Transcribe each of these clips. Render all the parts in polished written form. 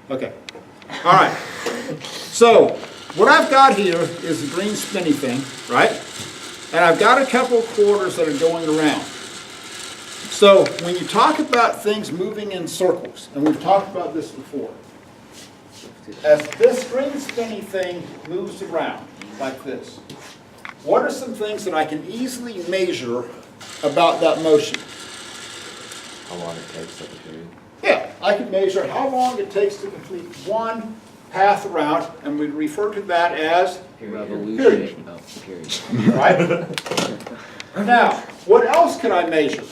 Okay. All right. So what I've got here is the green spinny thing, right? And I've got a couple of quarters that are going around. So when you talk about things moving in circles, and we've talked about this before, as this green spinny thing moves around like this, what are some things that I can easily measure about that motion? How long it takes at the period. Yeah, I can measure how long it takes to complete one path around, and we refer to that as Revolution of the period. right? Now, what else can I measure?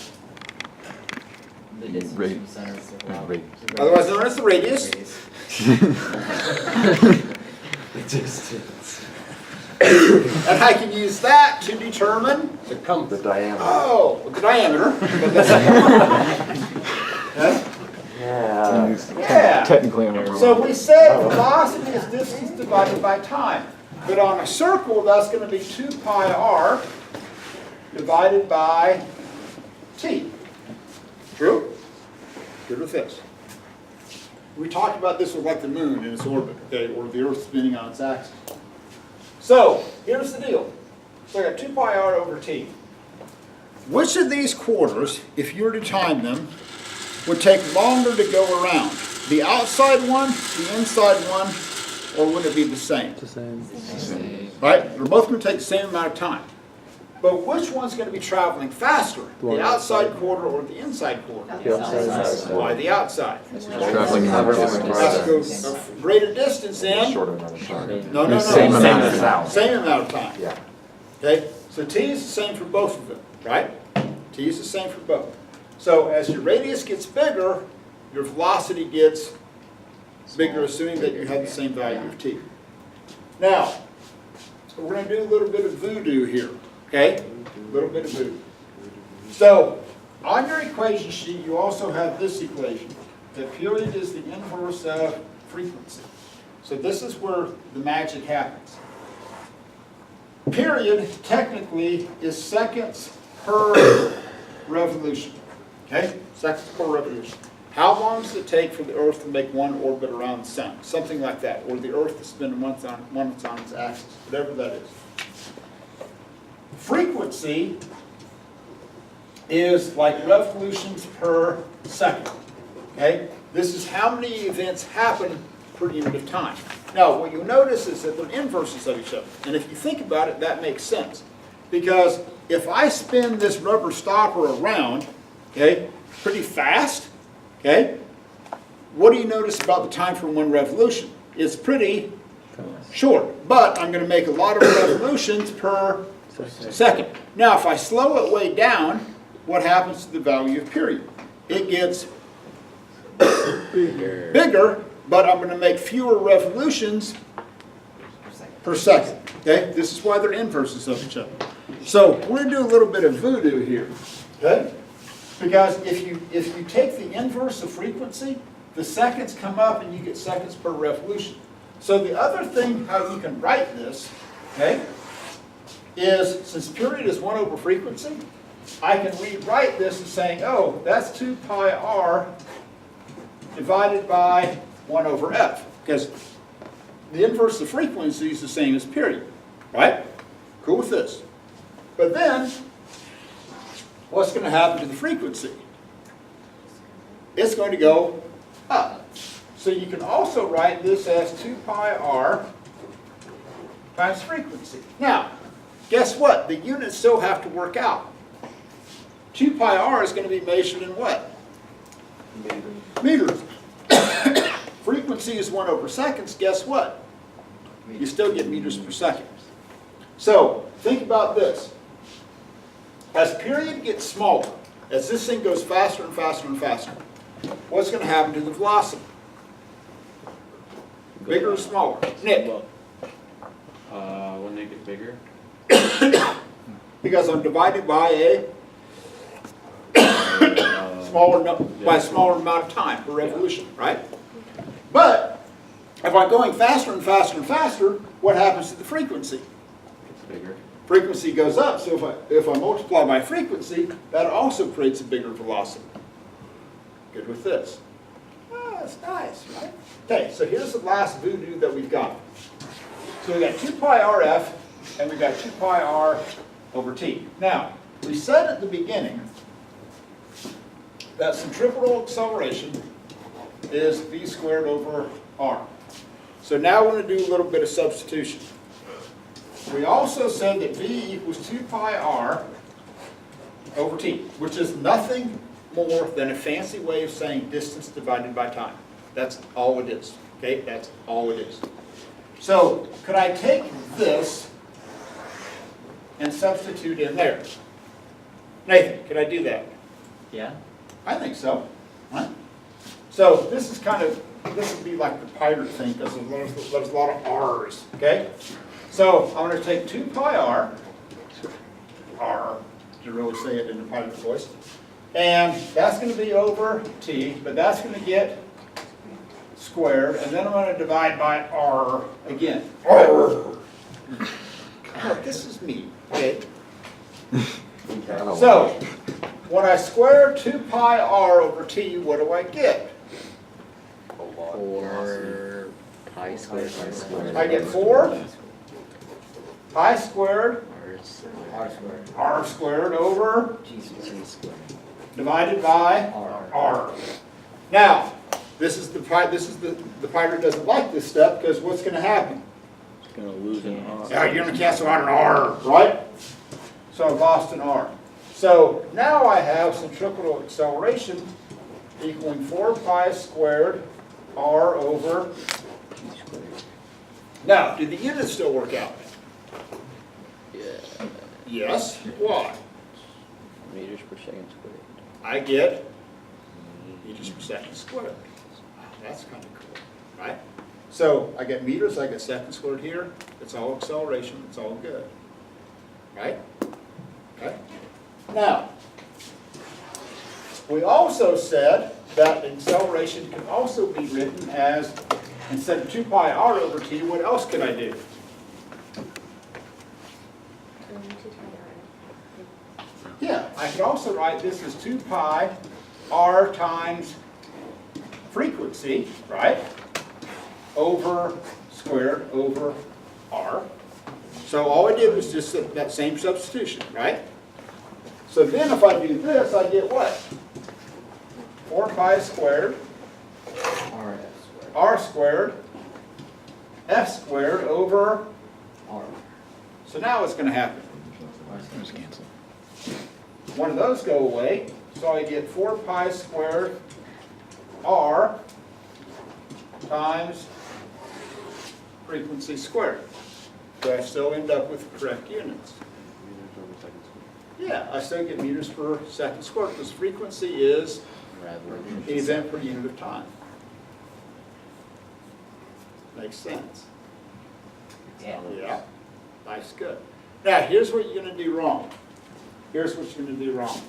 The distance Rate. from center to the Rate. Otherwise known as the radius. The distance. And I can use that to determine, The diameter. oh, the diameter. Yes? Yeah. Yeah. Technically, I'm wrong. So we said velocity is distance divided by time. But on a circle, that's going to be 2 pi r divided by t. True? Good with this. We talked about this with like the moon in its orbit, okay, or the Earth spinning on its axis. So here's the deal. So I got 2 pi r over t. Which of these quarters, if you were to time them, would take longer to go around? The outside one, the inside one, or would it be the same? The same. Right? They're both going to take the same amount of time. But which one's going to be traveling faster? The outside quarter or the inside quarter? The outside. Why the outside? Traveling more Has to distance. go a greater distance in. Shorter amount of time. No. Same amount of time. Same amount of time. Yeah. Okay? So t is the same for both of them, right? T is the same for both. So as your radius gets bigger, your velocity gets bigger, assuming that you have the same value of t. Now, we're going to do a little bit of voodoo here, okay? A little bit of voodoo. So, on your equation sheet, you also have this equation. The period is the inverse of frequency. So this is where the magic happens. Period, technically, is seconds per revolution. Okay? Seconds per revolution. How long does it take for the Earth to make one orbit around the Sun? Something like that. Or the Earth to spin once on its axis. Whatever that is. Frequency is like revolutions per second. Okay? This is how many events happen per unit of time. Now, what you'll notice is that they're inverses of each other. And if you think about it, that makes sense. Because if I spin this rubber stopper around, okay, pretty fast, okay, what do you notice about the time for one revolution? It's pretty short, but I'm going to make a lot of revolutions per second. Now, if I slow it way down, what happens to the value of period? It gets bigger, but I'm going to make fewer revolutions per second. Okay, this is why they're inverses of each other. So we're going to do a little bit of voodoo here. Okay. Because if you take the inverse of frequency, the seconds come up and you get seconds per revolution. So the other thing how you can write this, okay, is since period is 1 over frequency, I can rewrite this as saying, oh, that's 2 pi r divided by 1 over f. Because the inverse of frequency is the same as period. Right? Cool with this. But then, what's going to happen to the frequency? It's going to go up. So you can also write this as 2 pi r times frequency. Now, guess what? The units still have to work out. 2 pi r is going to be measured in what? Meters. Frequency is 1 over seconds. Guess what? You still get meters per second. So, think about this. As period gets smaller, as this thing goes faster and faster and faster, what's going to happen to the velocity? Bigger or smaller? Nick? When they get bigger? Because I'm divided by a smaller amount of time per revolution, right? But if I'm going faster and faster and faster, what happens to the frequency? It's bigger. Frequency goes up, so if I multiply by frequency, that also creates a bigger velocity. Good with this. Ah, that's nice, right? Okay, so here's the last voodoo that we've got. So we got 2 pi RF, and we got 2 pi R over T. Now, we said at the beginning that centripetal acceleration is V squared over R. So now we're going to do a little bit of substitution. We also said that V equals 2 pi R over T, which is nothing more than a fancy way of saying distance divided by time. That's all it is, okay? That's all it is. So, could I take this and substitute in there? Nathan, could I do that? Yeah? I think so. Right? So, this is kind of, this would be like the pirate thing, because there's a lot of R's, okay? So, I'm going to take 2 pi R, to really say it in a pirate voice, and that's going to be over T, but that's going to get squared, and then I'm going to divide by R again. R. Oh, this is me, okay? So, when I square 2 pi R over T, what do I get? 4 pi squared. I get 4 pi squared R squared over G squared. divided by R. Now, this is the pirate doesn't like this step, because what's going to happen? It's going to lose an R. Yeah, you're going to cancel out an R, right? So I've lost an R. So now I have centripetal acceleration equaling 4 pi squared R over. Now, do the units still work out? Yeah. Yes. Why? Meters per second squared. I get meters per second squared. Wow, that's kind of cool, right? So I get meters, I get seconds squared here. It's all acceleration, it's all good, right? Okay. Now, we also said that acceleration can also be written as, instead of 2 pi R over T, what else could I do? Yeah, I could also write this as 2 pi R times frequency, right? Over squared over R. So all I did was just that same substitution, right? So then if I do this, I get what? 4 pi squared R squared F squared over R. So now what's going to happen? One of those go away, so I get 4 pi squared R times frequency squared. So I still end up with correct units. Yeah, I still get meters per second squared, because frequency is an event per unit of time. Makes sense. Yeah. Yeah, nice, good. Now, here's what you're going to do wrong. Here's what you're going to do wrong.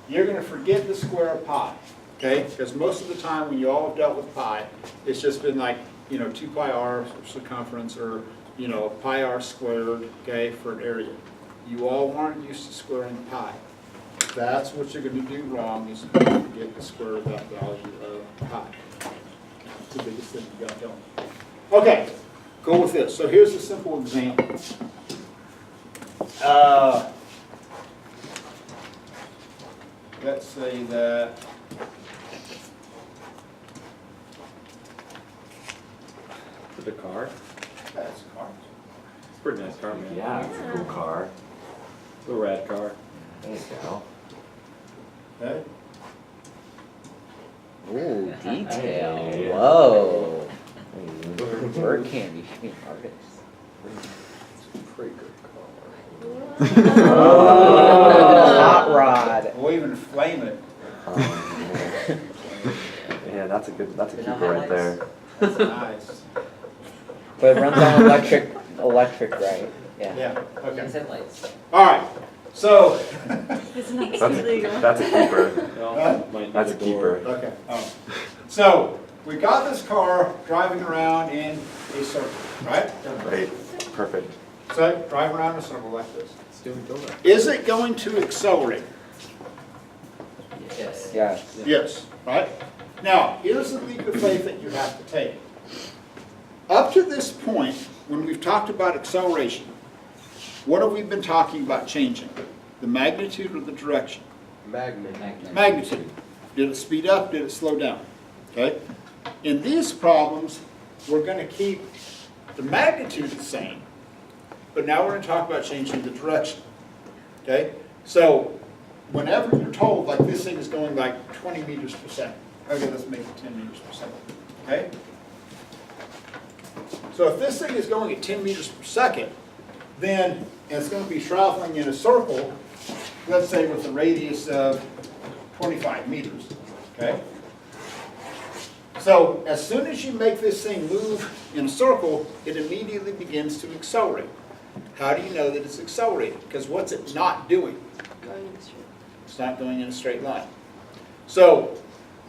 You're going to forget the square of pi, okay? Because most of the time when you all have dealt with pi, it's just been like, 2 pi r circumference, or, pi r squared, okay, for an area. You all aren't used to squaring pi. That's what you're going to do wrong, is forget the square of that value of pi. That's the biggest thing you got going. Okay, go with this. So here's a simple example. Let's say that The car? that's a car. It's a pretty nice car, man. Yeah, it's a cool car. It's a rad car. There you go. Okay? Ooh, detail. Hey. Whoa. Bird candy. Artists. Pretty good car. Hot rod. We'll even flame it. Yeah, that's a keeper right there. That's nice. But it runs on electric, right? Yeah. Yeah, okay. Headlights. All right, so, It's not That's illegal. that's a keeper. Well, might need That's a door. keeper. okay. So, we got this car driving around in a circle, right? Right. Perfect. So, driving around in a circle like this. It's doing donut. Is it going to accelerate? Yes. Yes. Yes, right? Now, here's the leap of faith that you have to take. Up to this point, when we've talked about acceleration, what have we been talking about changing? The magnitude or the direction? Magnitude. Did it speed up? Did it slow down? Okay? In these problems, we're going to keep the magnitude the same, but now we're going to talk about changing the direction. Okay? So, whenever you're told, like this thing is going like 20 meters per second. Okay, let's make it 10 meters per second. Okay? So if this thing is going at 10 meters per second, then it's going to be traveling in a circle, let's say with a radius of 25 meters. Okay? So as soon as you make this thing move in a circle, it immediately begins to accelerate. How do you know that it's accelerating? Because what's it not doing? It's not going in a straight line. So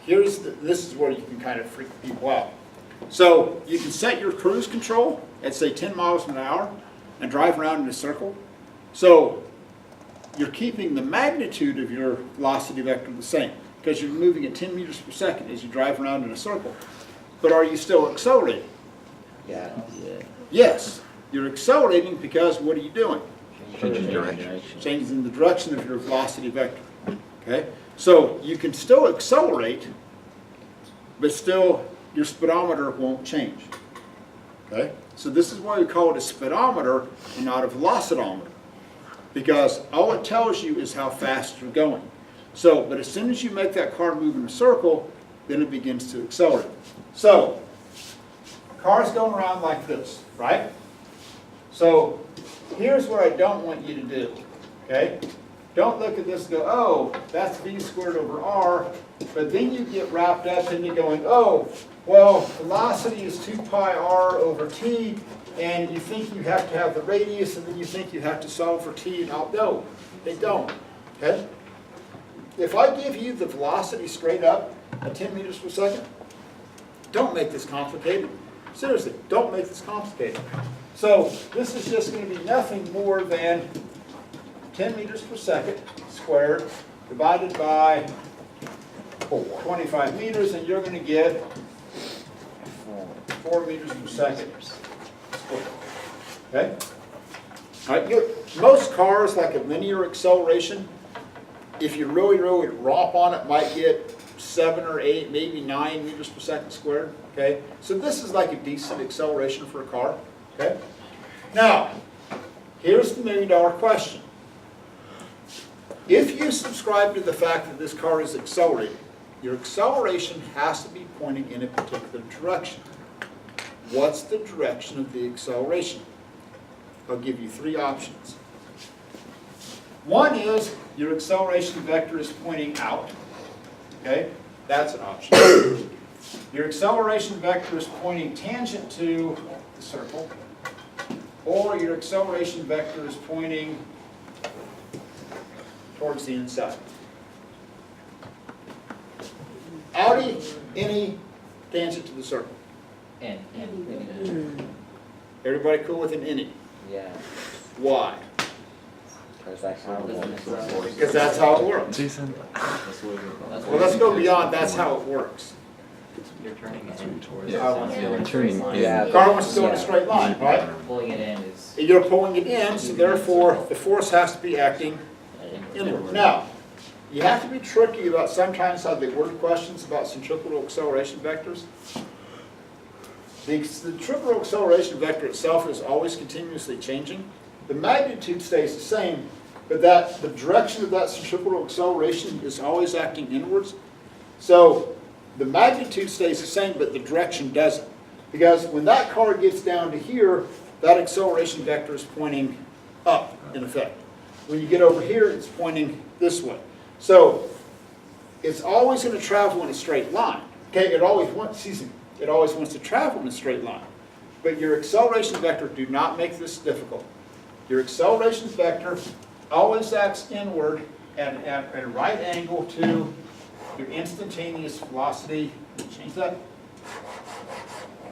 this is where you can kind of freak people out. So you can set your cruise control at say 10 miles an hour and drive around in a circle. So you're keeping the magnitude of your velocity vector the same because you're moving at 10 meters per second as you drive around in a circle. But are you still accelerating? Yeah. Yes, you're accelerating because what are you doing? Changing direction. Changing the direction of your velocity vector. Okay? So you can still accelerate, but still your speedometer won't change. Okay? So this is why we call it a speedometer and not a velocimeter. Because all it tells you is how fast you're going. So, but as soon as you make that car move in a circle, then it begins to accelerate. So, car's going around like this, right? So, here's what I don't want you to do, okay? Don't look at this and go, oh, that's v squared over r, but then you get wrapped up into going, oh, well, velocity is 2 pi r over t, and you think you have to have the radius, and then you think you have to solve for t, and no, they don't, okay? If I give you the velocity straight up at 10 meters per second, don't make this complicated. Seriously, don't make this complicated. So this is just going to be nothing more than 10 meters per second squared divided by 25 meters, and you're going to get 4 meters per second. Okay? All right, most cars, like a linear acceleration, if you really, really romp on it, might get 7 or 8, maybe 9 meters per second squared. Okay? So this is like a decent acceleration for a car. Okay? Now, here's the million-dollar question. If you subscribe to the fact that this car is accelerating, your acceleration has to be pointing in a particular direction. What's the direction of the acceleration? I'll give you 3 options. One is your acceleration vector is pointing out. Okay? That's an option. Your acceleration vector is pointing tangent to the circle, or your acceleration vector is pointing towards the inside. Audi, any, tangent to the circle. Everybody cool with an any? Yeah. Why? Because that's how it works. Because that's how it works. Jason. Well, let's go beyond that's how it works. You're turning it in towards Yeah. Yeah. Car wants to go in a straight line, right? Pulling it in is. You're pulling it in, so therefore the force has to be acting inward. Now, you have to be tricky about sometimes how they word questions about centripetal acceleration vectors. The centripetal acceleration vector itself is always continuously changing. The magnitude stays the same, but the direction of that centripetal acceleration is always acting inwards. So the magnitude stays the same, but the direction doesn't. Because when that car gets down to here, that acceleration vector is pointing up, in effect. When you get over here, it's pointing this way. So it's always going to travel in a straight line. Okay, it always wants to travel in a straight line. But your acceleration vector, do not make this difficult. Your acceleration vector always acts inward at a right angle to your instantaneous velocity. Change that.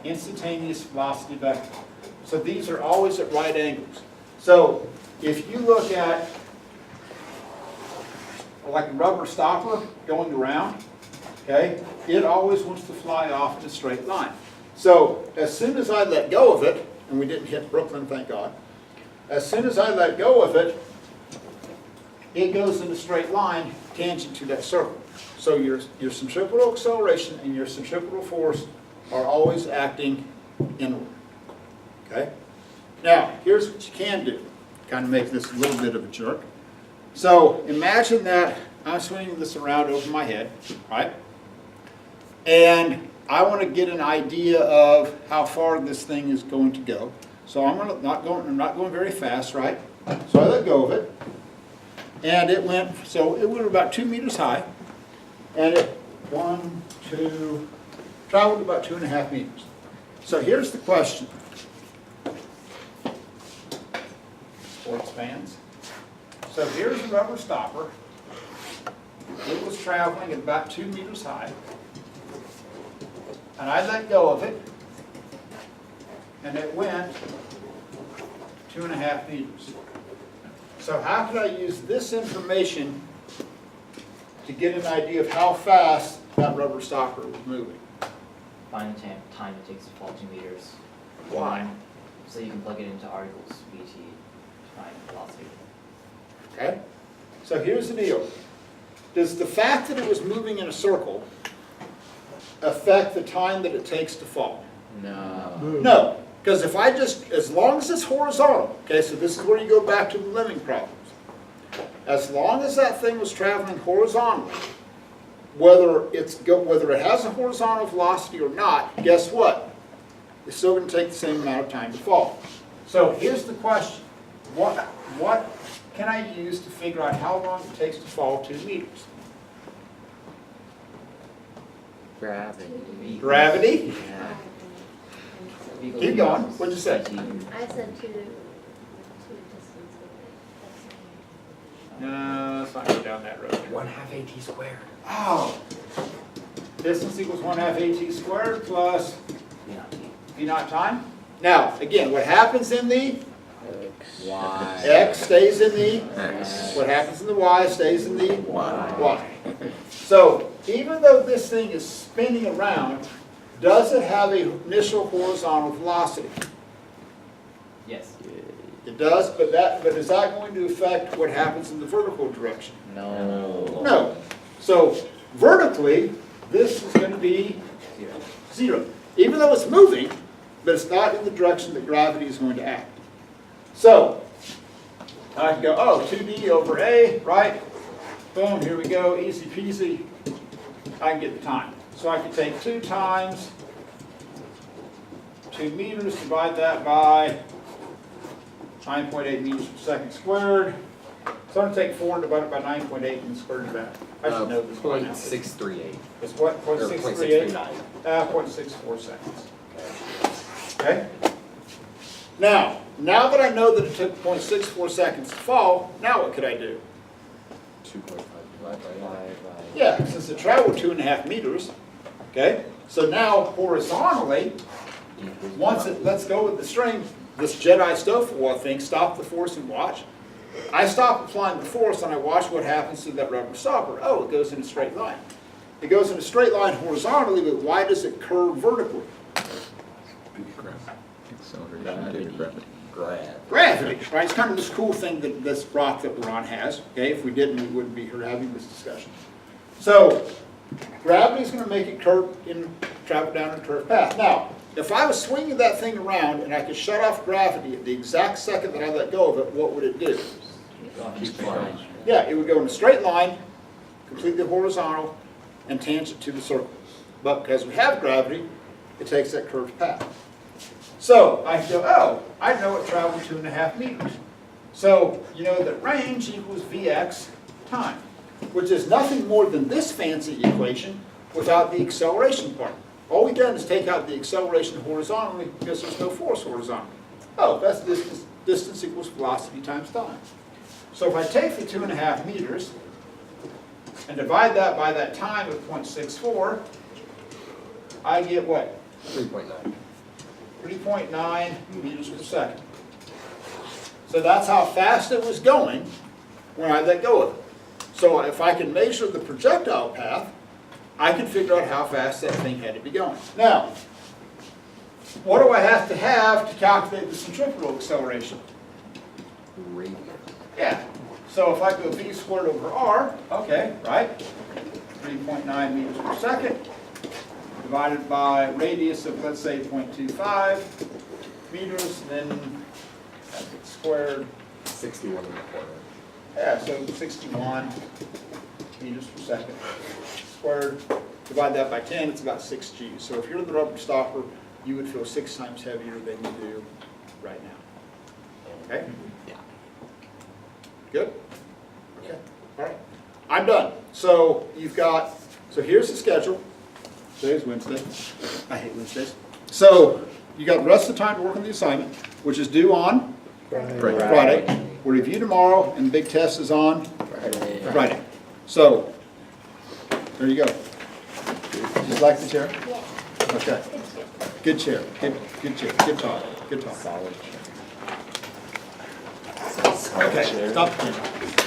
Instantaneous velocity vector. So these are always at right angles. So if you look at like a rubber stopper going around, okay, it always wants to fly off in a straight line. So as soon as I let go of it, and we didn't hit Brooklyn, thank God, as soon as I let go of it, it goes in a straight line tangent to that circle. So your centripetal acceleration and your centripetal force are always acting inward. Okay? Now, here's what you can do. Kind of make this a little bit of a jerk. So imagine that I'm swinging this around over my head, right? And I want to get an idea of how far this thing is going to go. So I'm not going very fast, right? So I let go of it. And it went about 2 meters high. And it, traveled about 2.5 meters. So here's the question. Sports fans. So here's a rubber stopper. It was traveling at about 2 meters high. And I let go of it. And it went 2.5 meters. So how could I use this information to get an idea of how fast that rubber stopper was moving? Find the time it takes to fall 2 meters. Why? So you can plug it into R equals VT to find velocity. Okay? So here's the deal. Does the fact that it was moving in a circle affect the time that it takes to fall? No. No. Because if I just, as long as it's horizontal, okay, so this is where you go back to the lemming problems. As long as that thing was traveling horizontally, whether it has a horizontal velocity or not, guess what? It's still going to take the same amount of time to fall. So here's the question. What can I use to figure out how long it takes to fall 2 meters? Gravity. Gravity? Yeah. Keep going. What'd you say? I said two distance. No, let's not go down that road. 1/2 AT squared. Oh. Distance equals 1/2 AT squared plus V naught time. Now, again, what happens in the Y. X stays in the X. What happens in the Y stays in the Y. Y. So even though this thing is spinning around, does it have an initial horizontal velocity? Yes. It does, but is that going to affect what happens in the vertical direction? No. No. So vertically, this is going to be 0. Even though it's moving, but it's not in the direction that gravity is going to act. So I can go, oh, 2D over A, right? Boom, here we go, easy peasy. I can get the time. So I can take 2 times 2 meters, divide that by 9.8 meters per second squared. So I'm going to take 4 and divide it by 9.8 and square it back. I should know this by now. 0.638. It's what, Or 0.638? 0.639. 0.64 seconds. Okay? Now that I know that it took 0.64 seconds to fall, now what could I do? 2.5 divided by 9. Yeah, since it traveled 2.5 meters, okay? So now horizontally, once it lets go with the string, this Jedi Stofel thing, stop the force and watch. I stop applying the force and I watch what happens to that rubber stopper. Oh, it goes in a straight line. It goes in a straight line horizontally, but why does it curve vertically? Gravity, right? It's kind of this cool thing that this rock that we're on has. Okay, if we didn't, we wouldn't be here having this discussion. So, gravity is going to make it travel down a curved path. Now, if I was swinging that thing around and I could shut off gravity at the exact second that I let go of it, what would it do? Yeah, it would go in a straight line, completely horizontal, and tangent to the circle. But because we have gravity, it takes that curved path. So I go, oh, I know it traveled 2.5 meters. So you know that range equals Vx time, which is nothing more than this fancy equation without the acceleration part. All we've done is take out the acceleration horizontally because there's no force horizontally. Oh, that's distance equals velocity times time. So if I take the 2.5 meters and divide that by that time of 0.64, I get what? 3.9. 3.9 meters per second. So that's how fast it was going when I let go of it. So if I can measure the projectile path, I could figure out how fast that thing had to be going. Now, what do I have to calculate the centrifugal acceleration? Radius. Yeah. So if I go v squared over r, okay, right? 3.9 meters per second, divided by radius of, let's say, 0.25 meters, then that's it squared. 61 in the corner. Yeah, so 61 meters per second squared. Divide that by 10, it's about 6 Gs. So if you're the rubber stopper, you would feel 6 times heavier than you do right now. Okay? Yeah. Good? Okay. All right. I'm done. So you've got, so here's the schedule. Today's Wednesday. I hate Wednesdays. So you got the rest of the time to work on the assignment, which is due on Friday. We'll review tomorrow, and the big test is on Friday. So, there you go. Just like the chair? Yeah. Okay. Good chair. Good chair. Good talk. Good talk. Solid. Okay, stop the camera.